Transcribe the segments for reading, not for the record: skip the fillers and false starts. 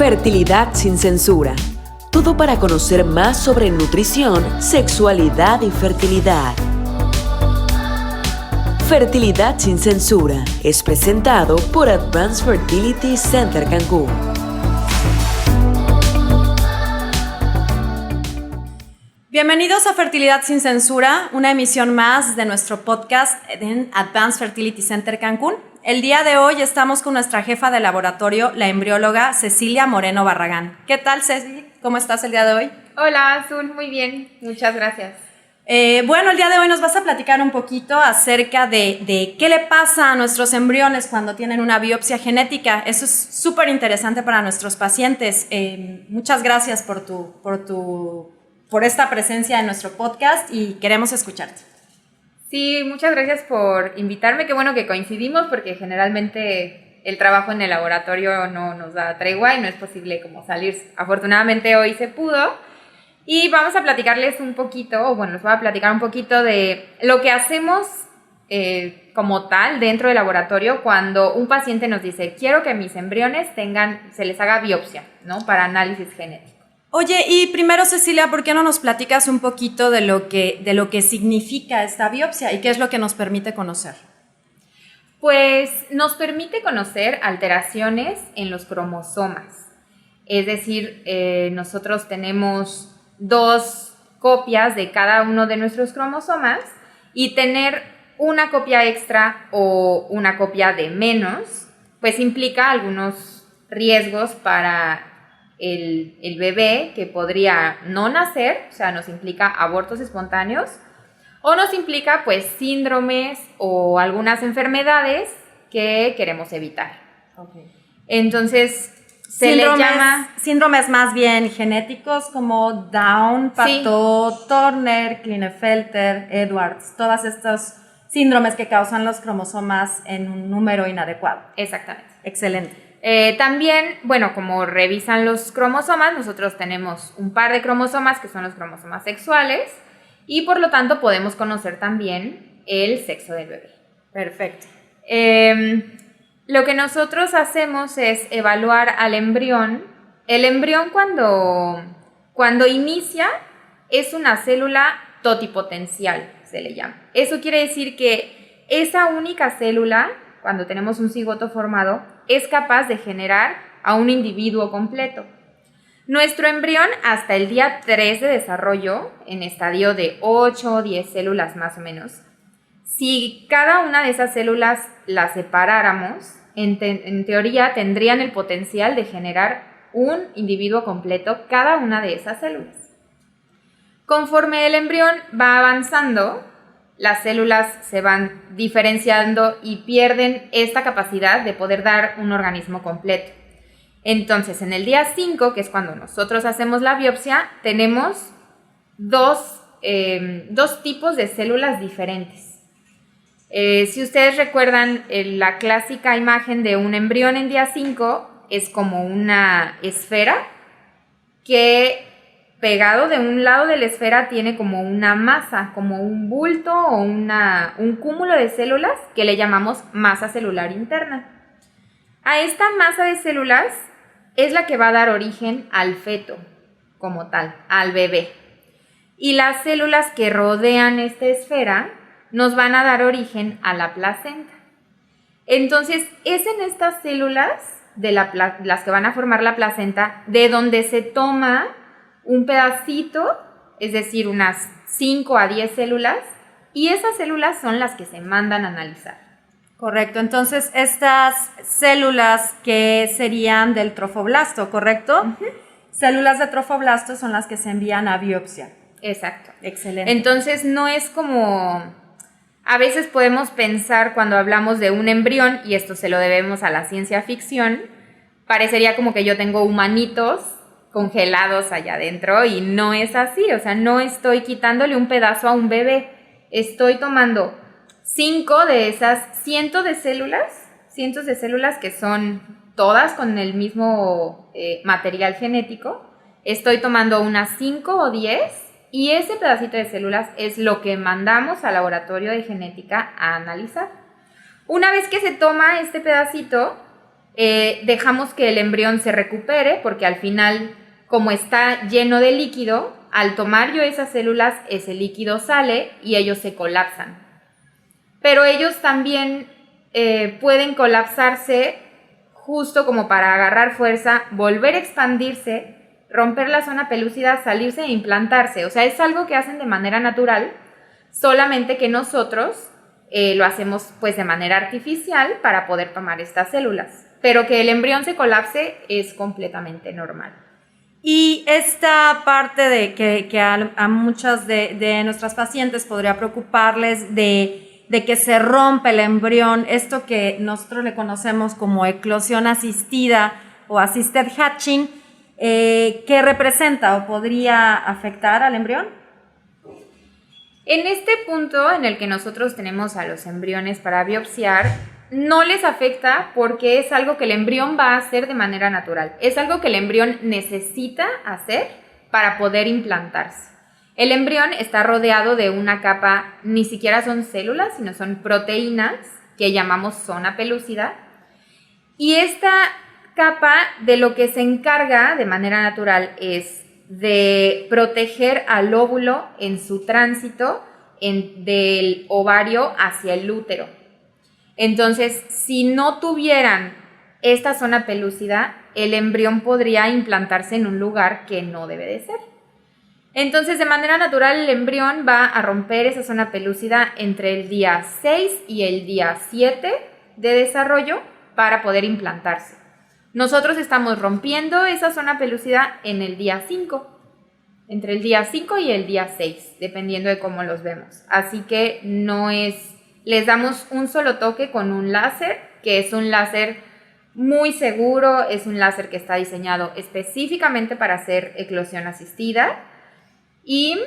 Fertilidad sin censura. Todo para conocer más sobre nutrición, sexualidad y fertilidad. Fertilidad sin censura es presentado por Advanced Fertility Center Cancún. Bienvenidos a Fertilidad sin censura, una emisión más de nuestro podcast en Advanced Fertility Center Cancún. El día de hoy estamos con nuestra jefa de laboratorio, la embrióloga Cecilia Moreno Barragán. ¿Qué tal, Ceci? ¿Cómo estás el día de hoy? Hola, Azul, muy bien, muchas gracias. Bueno, el día de hoy nos vas a platicar un poquito acerca de qué le pasa a nuestros embriones cuando tienen una biopsia genética. Eso es súper interesante para nuestros pacientes. Muchas gracias por esta presencia en nuestro podcast y queremos escucharte. Sí, muchas gracias por invitarme. Qué bueno que coincidimos porque generalmente el trabajo en el laboratorio no nos da tregua y no es posible como salir. Afortunadamente hoy se pudo. Y vamos a platicarles un poquito, les voy a platicar un poquito de lo que hacemos como tal dentro del laboratorio cuando un paciente nos dice, quiero que mis embriones se les haga biopsia, ¿no? Para análisis genético. Oye, y primero, Cecilia, ¿por qué no nos platicas un poquito de lo que significa esta biopsia y qué es lo que nos permite conocer? Pues nos permite conocer alteraciones en los cromosomas. Es decir, nosotros tenemos 2 copias de cada uno de nuestros cromosomas y tener una copia extra o una copia de menos, pues implica algunos riesgos para el bebé que podría no nacer, o sea, nos implica abortos espontáneos o nos implica pues síndromes o algunas enfermedades que queremos evitar. Okay. Entonces, se le llama síndromes más bien genéticos como Down, Patot, sí. Turner, Klinefelter, Edwards, todos estos síndromes que causan los cromosomas en un número inadecuado. Exactamente. Excelente. También, como revisan los cromosomas, nosotros tenemos un par de cromosomas que son los cromosomas sexuales y por lo tanto podemos conocer también el sexo del bebé. Perfecto. Lo que nosotros hacemos es evaluar al embrión. El embrión cuando inicia es una célula totipotencial, se le llama. Eso quiere decir que esa única célula, cuando tenemos un cigoto formado, es capaz de generar a un individuo completo. Nuestro embrión hasta el día 3 de desarrollo, en estadio de 8 o 10 células más o menos, si cada una de esas células las separáramos, en teoría tendrían el potencial de generar un individuo completo cada una de esas células. Conforme el embrión va avanzando, las células se van diferenciando y pierden esta capacidad de poder dar un organismo completo. Entonces, en el día 5, que es cuando nosotros hacemos la biopsia, tenemos dos tipos de células diferentes. Si ustedes recuerdan, la clásica imagen de un embrión en día 5 es como una esfera que pegado de un lado de la esfera tiene como una masa, como un bulto o un cúmulo de células que le llamamos masa celular interna. A esta masa de células es la que va a dar origen al feto como tal, al bebé. Y las células que rodean esta esfera nos van a dar origen a la placenta. Entonces, es en estas células, las que van a formar la placenta, de donde se toma un pedacito, es decir, unas 5 a 10 células, y esas células son las que se mandan a analizar. Correcto, entonces estas células que serían del trofoblasto, ¿correcto? Uh-huh. Células de trofoblasto son las que se envían a biopsia. Exacto. Excelente. Entonces no es como, a veces podemos pensar cuando hablamos de un embrión, y esto se lo debemos a la ciencia ficción, parecería como que yo tengo humanitos congelados allá adentro y no es así, o sea, no estoy quitándole un pedazo a un bebé, estoy tomando 5 de esas cientos de células que son todas con el mismo material genético, estoy tomando unas 5 o 10 y ese pedacito de células es lo que mandamos al laboratorio de genética a analizar. Una vez que se toma este pedacito, dejamos que el embrión se recupere porque al final, como está lleno de líquido, al tomar yo esas células, ese líquido sale y ellos se colapsan. Pero ellos también pueden colapsarse justo como para agarrar fuerza, volver a expandirse, romper la zona pelúcida, salirse e implantarse. O sea, es algo que hacen de manera natural, solamente que nosotros lo hacemos pues de manera artificial para poder tomar estas células. Pero que el embrión se colapse es completamente normal. Y esta parte de que a muchas de nuestras pacientes podría preocuparles de que se rompe el embrión, esto que nosotros le conocemos como eclosión asistida o assisted hatching, ¿qué representa o podría afectar al embrión? En este punto en el que nosotros tenemos a los embriones para biopsiar, no les afecta porque es algo que el embrión va a hacer de manera natural. Es algo que el embrión necesita hacer para poder implantarse. El embrión está rodeado de una capa, ni siquiera son células, sino son proteínas que llamamos zona pelúcida. Y esta capa de lo que se encarga de manera natural es de proteger al óvulo en su tránsito del ovario hacia el útero. Entonces, si no tuvieran esta zona pelúcida, el embrión podría implantarse en un lugar que no debe de ser. Entonces, de manera natural, el embrión va a romper esa zona pelúcida entre el día 6 y el día 7 de desarrollo para poder implantarse. Nosotros estamos rompiendo esa zona pelúcida en el día 5, entre el día 5 y el día 6, dependiendo de cómo los vemos. Así que les damos un solo toque con un láser, que es un láser muy seguro, es un láser que está diseñado específicamente para hacer eclosión asistida. Y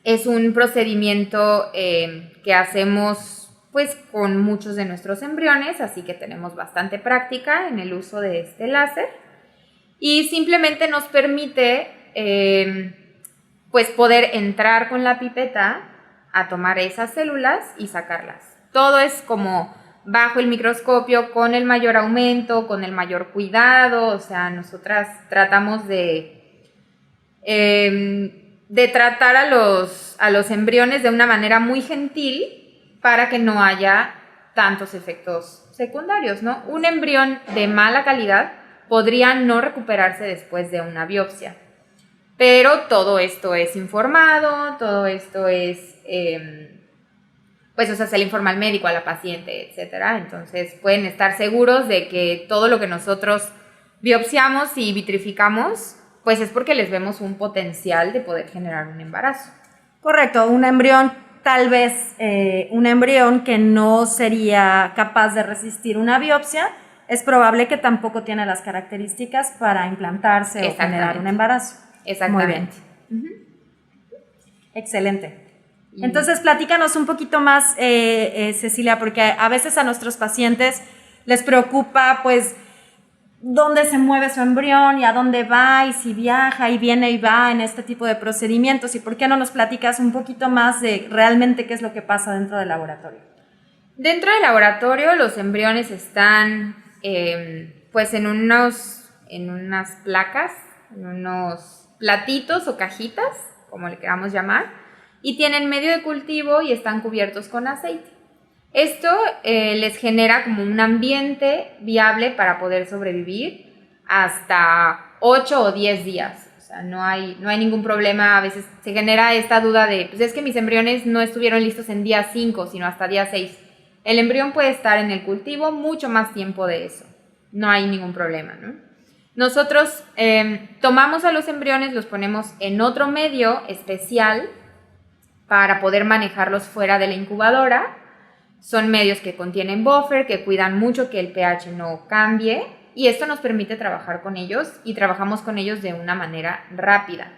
es un procedimiento que hacemos pues con muchos de nuestros embriones, así que tenemos bastante práctica en el uso de este láser y simplemente nos permite pues poder entrar con la pipeta a tomar esas células y sacarlas. Todo es como bajo el microscopio, con el mayor aumento, con el mayor cuidado. O sea, nosotras tratamos de tratar a los embriones de una manera muy gentil para que no haya tantos efectos secundarios, ¿no? Un embrión de mala calidad podría no recuperarse después de una biopsia, pero todo esto es informado, todo esto es, pues, o sea, se le informa al médico, a la paciente, etcétera. Entonces pueden estar seguros de que todo lo que nosotros biopsiamos y vitrificamos pues es porque les vemos un potencial de poder generar un embarazo. Correcto, un embrión, tal vez un embrión que no sería capaz de resistir una biopsia, es probable que tampoco tiene las características para implantarse o generar un embarazo. Exactamente. Muy bien. Excelente. Entonces, platícanos un poquito más, Cecilia, porque a veces a nuestros pacientes les preocupa, pues, dónde se mueve su embrión y a dónde va y si viaja y viene y va en este tipo de procedimientos. ¿Y por qué no nos platicas un poquito más de realmente qué es lo que pasa dentro del laboratorio? Dentro del laboratorio los embriones están pues en unas placas, en unos platitos o cajitas, como le queramos llamar, y tienen medio de cultivo y están cubiertos con aceite. Esto les genera como un ambiente viable para poder sobrevivir hasta 8 o 10 días. O sea, no hay ningún problema. A veces se genera esta duda de, pues es que mis embriones no estuvieron listos en día 5, sino hasta día 6. El embrión puede estar en el cultivo mucho más tiempo de eso. No hay ningún problema, ¿no? Nosotros tomamos a los embriones, los ponemos en otro medio especial para poder manejarlos fuera de la incubadora. Son medios que contienen buffer, que cuidan mucho que el pH no cambie y esto nos permite trabajar con ellos y trabajamos con ellos de una manera rápida.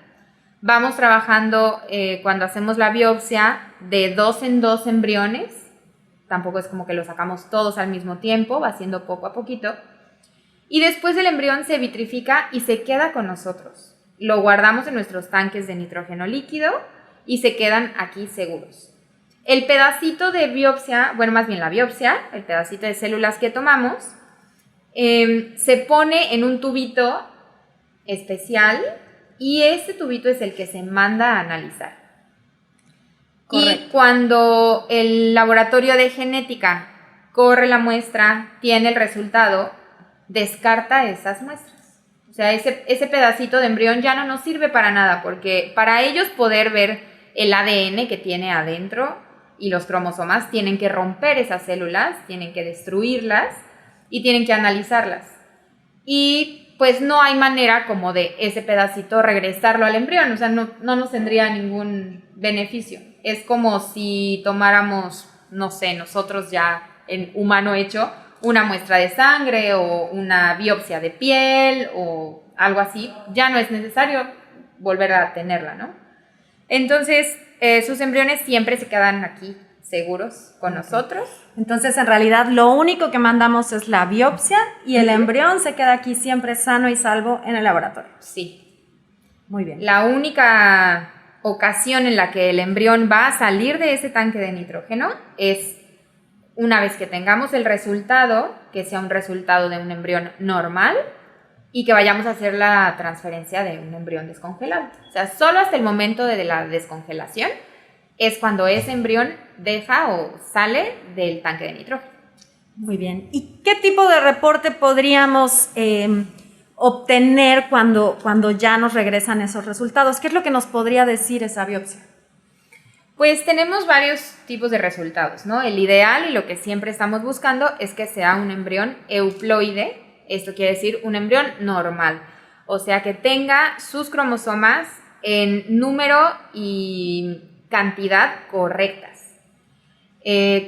Vamos trabajando cuando hacemos la biopsia de 2 en 2 embriones, tampoco es como que los sacamos todos al mismo tiempo, va siendo poco a poquito y después el embrión se vitrifica y se queda con nosotros. Lo guardamos en nuestros tanques de nitrógeno líquido y se quedan aquí seguros. El pedacito de biopsia, bueno, más bien la biopsia, el pedacito de células que tomamos, se pone en un tubito especial y ese tubito es el que se manda a analizar. Correcto. Y cuando el laboratorio de genética corre la muestra, tiene el resultado, descarta esas muestras. O sea, ese pedacito de embrión ya no nos sirve para nada, porque para ellos poder ver el ADN que tiene adentro y los cromosomas, tienen que romper esas células, tienen que destruirlas y tienen que analizarlas. Y pues no hay manera como de ese pedacito regresarlo al embrión, o sea, no nos tendría ningún beneficio. Es como si tomáramos, no sé, nosotros ya en humano hecho, una muestra de sangre o una biopsia de piel o algo así, ya no es necesario volver a tenerla, ¿no? Entonces, sus embriones siempre se quedan aquí, seguros con nosotros. Entonces, en realidad, lo único que mandamos es la biopsia y el embrión se queda aquí siempre sano y salvo en el laboratorio. Sí. Muy bien. La única ocasión en la que el embrión va a salir de ese tanque de nitrógeno es una vez que tengamos el resultado, que sea un resultado de un embrión normal y que vayamos a hacer la transferencia de un embrión descongelado. O sea, solo hasta el momento de la descongelación es cuando ese embrión deja o sale del tanque de nitrógeno. Muy bien. ¿Y qué tipo de reporte podríamos obtener cuando ya nos regresan esos resultados? ¿Qué es lo que nos podría decir esa biopsia? Pues tenemos varios tipos de resultados, ¿no? El ideal y lo que siempre estamos buscando es que sea un embrión euploide. Esto quiere decir un embrión normal, o sea, que tenga sus cromosomas en número y cantidad correctas.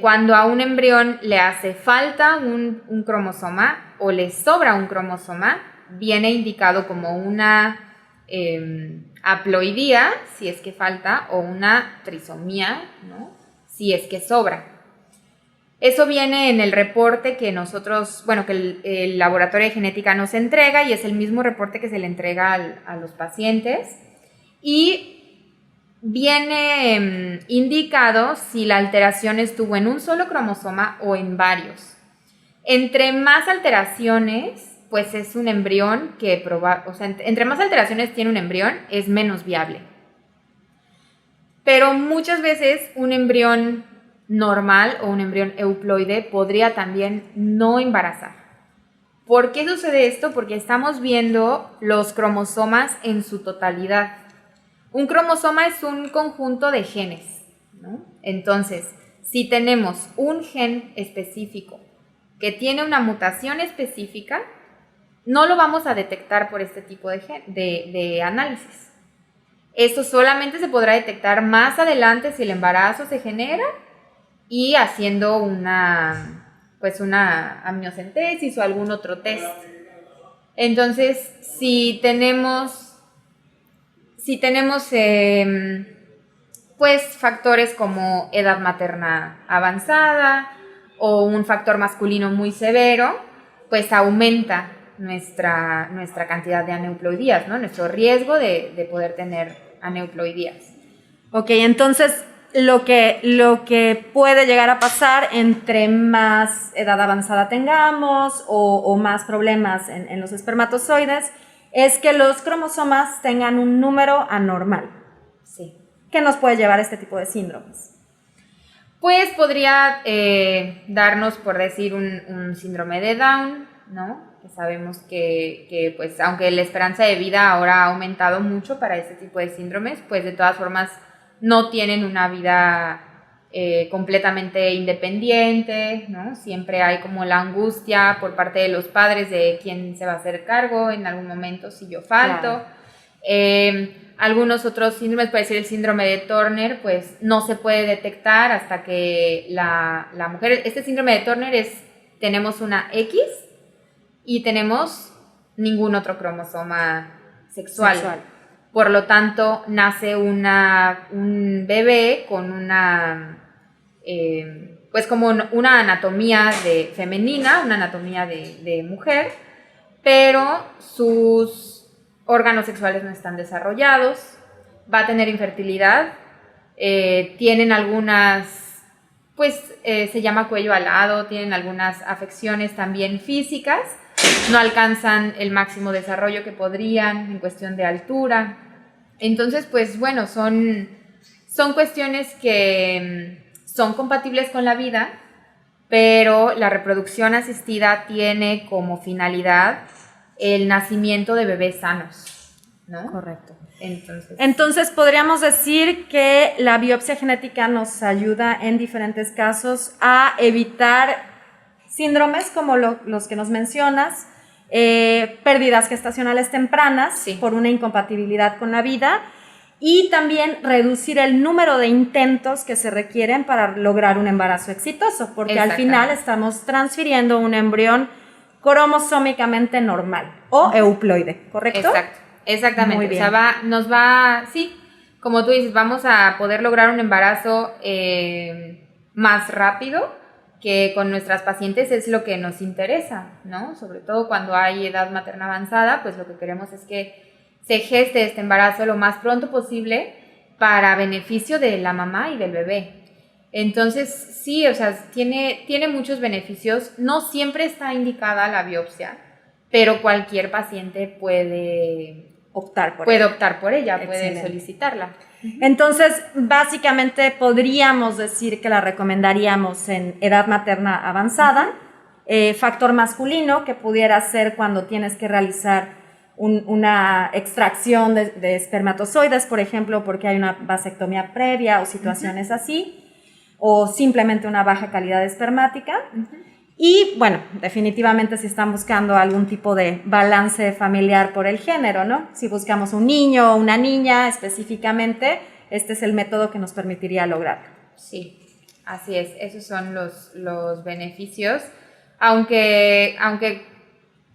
Cuando a un embrión le hace falta un cromosoma o le sobra un cromosoma, viene indicado como una haploidía, si es que falta, o una trisomía, ¿no? Si es que sobra. Eso viene en el reporte que nosotros, bueno, que el laboratorio de genética nos entrega, y es el mismo reporte que se le entrega a los pacientes, y viene indicado si la alteración estuvo en un solo cromosoma o en varios. Entre más alteraciones, pues es un embrión que entre más alteraciones tiene un embrión, es menos viable. Pero muchas veces un embrión normal o un embrión euploide podría también no embarazar. ¿Por qué sucede esto? Porque estamos viendo los cromosomas en su totalidad. Un cromosoma es un conjunto de genes, ¿no? Entonces, si tenemos un gen específico que tiene una mutación específica, no lo vamos a detectar por este tipo de análisis. Esto solamente se podrá detectar más adelante si el embarazo se genera y haciendo una amniocentesis o algún otro test. Entonces, si tenemos pues factores como edad materna avanzada o un factor masculino muy severo, pues aumenta nuestra cantidad de aneuploidías, ¿no? Nuestro riesgo de poder tener aneuploidías. Ok, entonces lo que puede llegar a pasar entre más edad avanzada tengamos o más problemas en los espermatozoides es que los cromosomas tengan un número anormal. Sí. ¿Qué nos puede llevar a este tipo de síndromes? Pues podría darnos, por decir, un síndrome de Down, ¿no? Que sabemos que pues aunque la esperanza de vida ahora ha aumentado mucho para este tipo de síndromes, pues de todas formas no tienen una vida completamente independiente, ¿no? Siempre hay como la angustia por parte de los padres de quién se va a hacer cargo en algún momento si yo falto. Claro. Algunos otros síndromes, puede ser el síndrome de Turner, pues no se puede detectar hasta que la mujer... Este síndrome de Turner tenemos una X y tenemos ningún otro cromosoma sexual. Por lo tanto, nace un bebé con pues como una anatomía femenina, una anatomía de mujer, pero sus órganos sexuales no están desarrollados, va a tener infertilidad, tienen algunas, pues se llama cuello alado, tienen algunas afecciones también físicas, no alcanzan el máximo desarrollo que podrían en cuestión de altura. Entonces, pues bueno, son cuestiones que son compatibles con la vida, pero la reproducción asistida tiene como finalidad el nacimiento de bebés sanos, ¿no? Correcto. Entonces podríamos decir que la biopsia genética nos ayuda en diferentes casos a evitar síndromes como los que nos mencionas, pérdidas gestacionales tempranas, sí, por una incompatibilidad con la vida, y también reducir el número de intentos que se requieren para lograr un embarazo exitoso, porque al final estamos transfiriendo un embrión cromosómicamente normal o euploide, ¿correcto? Exactamente. Muy bien. O sea, sí, como tú dices, vamos a poder lograr un embarazo más rápido, que con nuestras pacientes es lo que nos interesa, ¿no? Sobre todo cuando hay edad materna avanzada, pues lo que queremos es que se geste este embarazo lo más pronto posible para beneficio de la mamá y del bebé. Entonces, sí, o sea, tiene muchos beneficios. No siempre está indicada la biopsia, pero cualquier paciente puede optar por ella, puede solicitarla. Entonces, básicamente podríamos decir que la recomendaríamos en edad materna avanzada, factor masculino, que pudiera ser cuando tienes que realizar una extracción de espermatozoides, por ejemplo, porque hay una vasectomía previa o situaciones así, o simplemente una baja calidad espermática. Y bueno, definitivamente si están buscando algún tipo de balance familiar por el género, ¿no? Si buscamos un niño o una niña específicamente, este es el método que nos permitiría lograrlo. Sí, así es, esos son los beneficios, aunque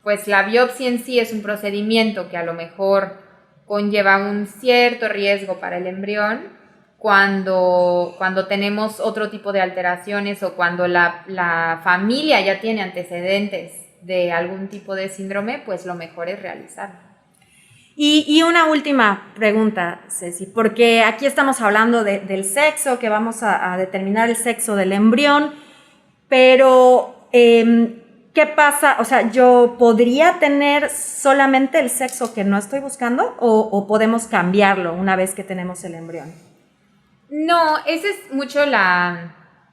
pues la biopsia en sí es un procedimiento que a lo mejor conlleva un cierto riesgo para el embrión. Cuando tenemos otro tipo de alteraciones o cuando la familia ya tiene antecedentes de algún tipo de síndrome, pues lo mejor es realizarlo. Y una última pregunta, Ceci, porque aquí estamos hablando del sexo, que vamos a determinar el sexo del embrión, pero ¿qué pasa? O sea, ¿yo podría tener solamente el sexo que no estoy buscando o podemos cambiarlo una vez que tenemos el embrión? No, esa es mucho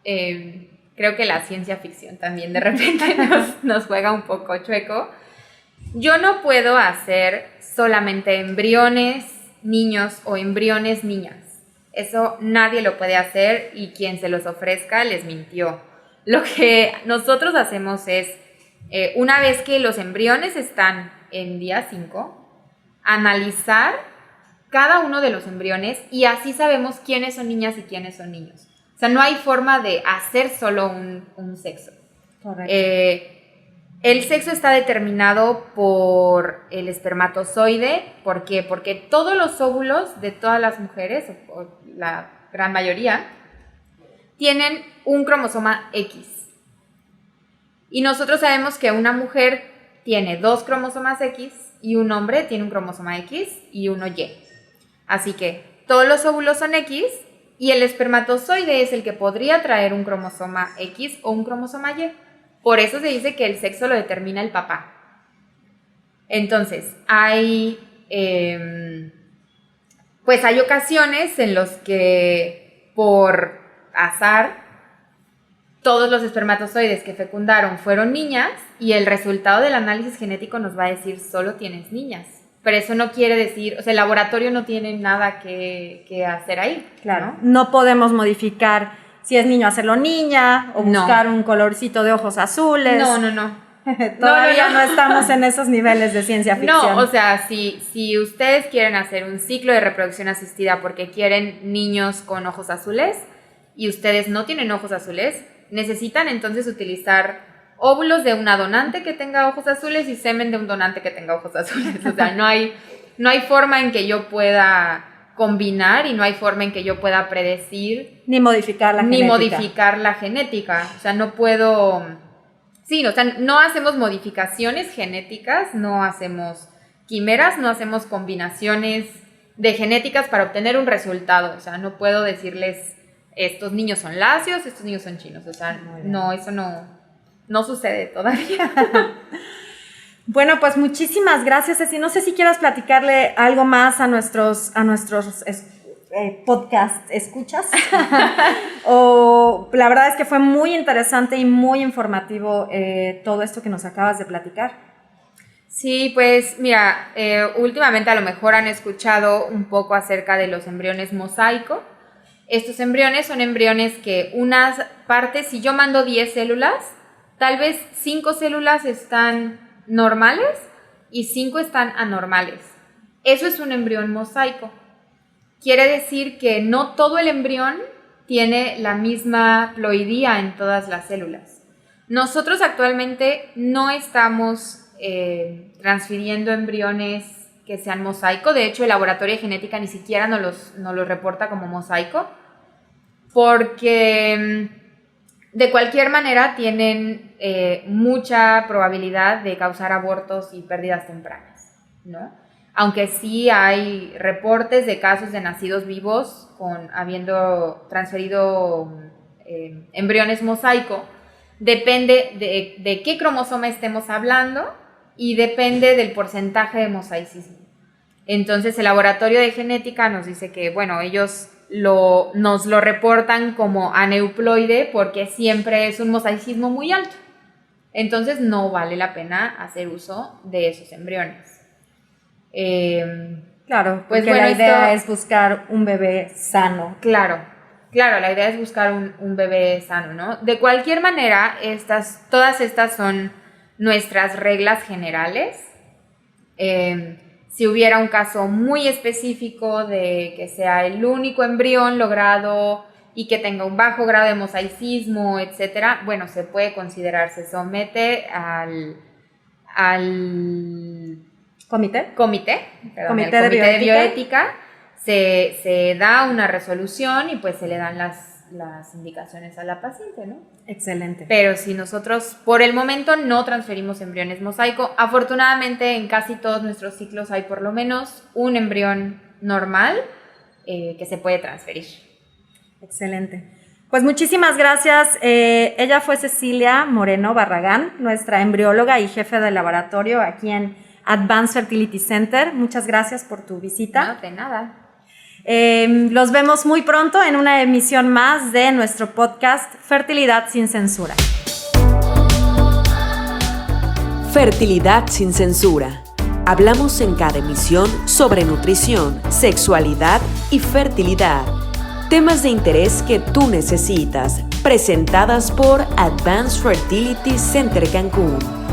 creo que la ciencia ficción también de repente nos juega un poco chueco. Yo no puedo hacer solamente embriones niños o embriones niñas. Eso nadie lo puede hacer y quien se los ofrezca les mintió. Lo que nosotros hacemos es, una vez que los embriones están en día 5, analizar cada uno de los embriones y así sabemos quiénes son niñas y quiénes son niños. O sea, no hay forma de hacer solo un sexo. Correcto. El sexo está determinado por el espermatozoide. ¿Por qué? Porque todos los óvulos de todas las mujeres, o la gran mayoría, tienen un cromosoma X. Y nosotros sabemos que una mujer tiene 2 cromosomas X y un hombre tiene un cromosoma X y uno Y. Así que todos los óvulos son X y el espermatozoide es el que podría traer un cromosoma X o un cromosoma Y. Por eso se dice que el sexo lo determina el papá. Entonces, hay ocasiones en los que por azar todos los espermatozoides que fecundaron fueron niñas y el resultado del análisis genético nos va a decir solo tienes niñas. Pero eso no quiere decir, o sea, el laboratorio no tiene nada que hacer ahí. Claro, no podemos modificar si es niño hacerlo niña o buscar un colorcito de ojos azules. No. Todavía no estamos en esos niveles de ciencia ficción. No, o sea, si ustedes quieren hacer un ciclo de reproducción asistida porque quieren niños con ojos azules y ustedes no tienen ojos azules, necesitan entonces utilizar óvulos de una donante que tenga ojos azules y semen de un donante que tenga ojos azules. O sea, no hay forma en que yo pueda combinar y no hay forma en que yo pueda predecir ni modificar la genética. O sea, no puedo... Sí, o sea, no hacemos modificaciones genéticas, no hacemos quimeras, no hacemos combinaciones de genéticas para obtener un resultado. O sea, no puedo decirles estos niños son lacios, estos niños son chinos. O sea, no, eso no sucede todavía. Bueno, pues muchísimas gracias, Ceci. No sé si quieras platicarle algo más a nuestros podcast escuchas. O la verdad es que fue muy interesante y muy informativo todo esto que nos acabas de platicar. Sí, pues mira, últimamente a lo mejor han escuchado un poco acerca de los embriones mosaico. Estos embriones son embriones que unas partes, si yo mando 10 células, tal vez 5 células están normales y 5 están anormales. Eso es un embrión mosaico. Quiere decir que no todo el embrión tiene la misma ploidía en todas las células. Nosotros actualmente no estamos transfiriendo embriones que sean mosaico. De hecho, el laboratorio de genética ni siquiera nos los reporta como mosaico, porque de cualquier manera tienen mucha probabilidad de causar abortos y pérdidas tempranas, ¿no? Aunque sí hay reportes de casos de nacidos vivos habiendo transferido embriones mosaico. Depende de qué cromosoma estemos hablando y depende del porcentaje de mosaicismo. Entonces el laboratorio de genética nos dice que, bueno, ellos nos lo reportan como aneuploide porque siempre es un mosaicismo muy alto. Entonces no vale la pena hacer uso de esos embriones. Claro, pues bueno, la idea es buscar un bebé sano. Claro, la idea es buscar un bebé sano, ¿no? De cualquier manera, todas estas son nuestras reglas generales. Si hubiera un caso muy específico de que sea el único embrión logrado y que tenga un bajo grado de mosaicismo, etcétera, bueno, se puede considerar, se somete al comité de bioética, se da una resolución y pues se le dan las indicaciones a la paciente, ¿no? Excelente. Pero si nosotros por el momento no transferimos embriones mosaico, afortunadamente en casi todos nuestros ciclos hay por lo menos un embrión normal que se puede transferir. Excelente. Pues muchísimas gracias. Ella fue Cecilia Moreno Barragán, nuestra embrióloga y jefe de laboratorio aquí en Advanced Fertility Center. Muchas gracias por tu visita. No, de nada. Los vemos muy pronto en una emisión más de nuestro podcast Fertilidad sin Censura. Fertilidad sin Censura. Hablamos en cada emisión sobre nutrición, sexualidad y fertilidad. Temas de interés que tú necesitas. Presentadas por Advanced Fertility Center Cancún.